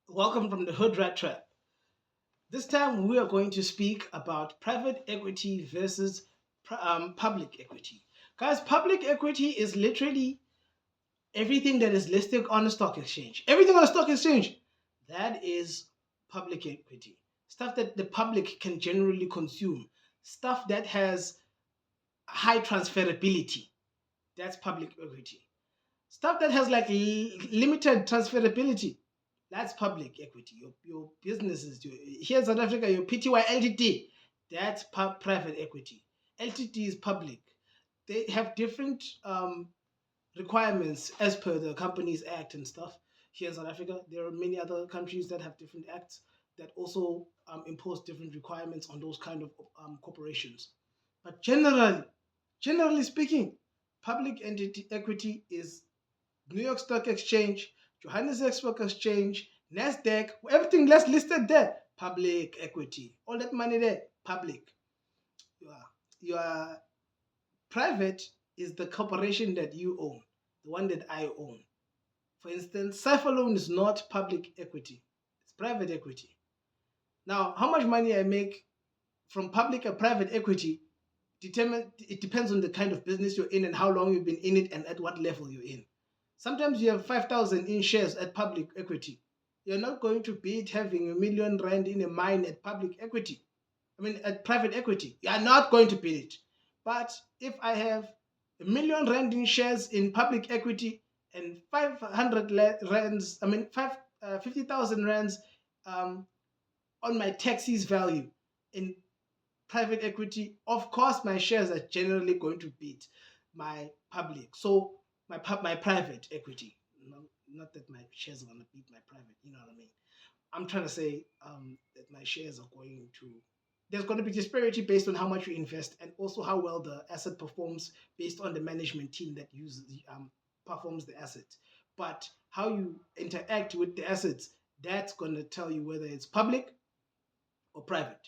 Welcome from the Hood Rat Trap. This time we are going to speak about private equity versus public equity. Guys, public equity is literally everything that is listed on the stock exchange. Everything on the stock exchange, that is public equity. Stuff that the public can generally consume. Stuff that has high transferability. That's public equity. Stuff that has like limited transferability, that's public equity. Your businesses, here in South Africa, your PTY LTD, that's private equity. LTD is public. They have different requirements as per the Companies Act and stuff. Here in South Africa, there are many other countries that have different acts that also impose different requirements on those kind of corporations. But generally speaking, public entity equity is New York Stock Exchange, Johannesburg Stock Exchange, NASDAQ, everything that's listed there, public equity. All that money there, public. Your private is the corporation that you own, the one that I own. For instance, Cypher Loan is not public equity, it's private equity. Now, how much money I make from public and private equity it depends on the kind of business you're in and how long you've been in it and at what level you're in. Sometimes you have 5,000 in shares at public equity. You're not going to beat having R1 million in a mine at public equity. I mean, at private equity. You are not going to beat it. But if I have R1 million in shares in public equity and 500 rands, I mean, 50,000 rands on my taxis value in private equity, of course, my shares are generally going to beat my public. So my private equity, not that my shares are going to beat my private. You know what I mean? I'm trying to say that my shares are going to. There's going to be disparity based on how much you invest and also how well the asset performs based on the management team that uses performs the asset. But how you interact with the assets, that's going to tell you whether it's public or private.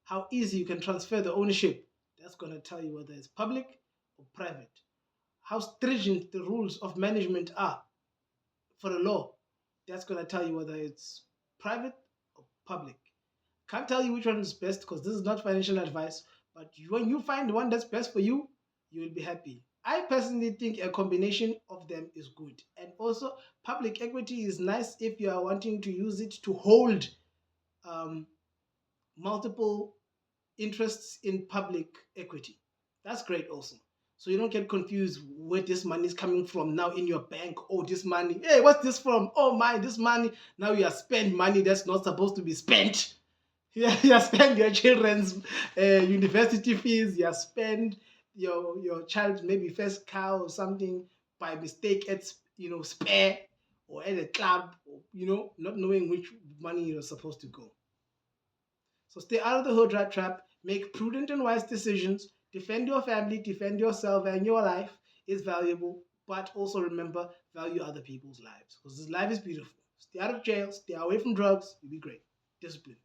How easy you can transfer the ownership, that's going to tell you whether it's public or private. How stringent the rules of management are for the law, that's going to tell you whether it's private or public. Can't tell you which one is best because this is not financial advice, but when you find the one that's best for you, you will be happy. I personally think a combination of them is good. And also, public equity is nice if you are wanting to use it to hold um, multiple interests in public equity. That's great also. So you don't get confused where this money is coming from now in your bank. Oh, this money. Hey, what's this from? Oh my, this money. Now you are spend money that's not supposed to be spent. Yeah, you spend your children's university fees. You spend your child's maybe first car or something by mistake at spare or at a club. Or, not knowing which money you're supposed to go. So stay out of the hood rat trap, make prudent and wise decisions, defend your family, defend yourself, and your life is valuable. But also remember, value other people's lives because this life is beautiful. Stay out of jail, stay away from drugs, you'll be great. Discipline.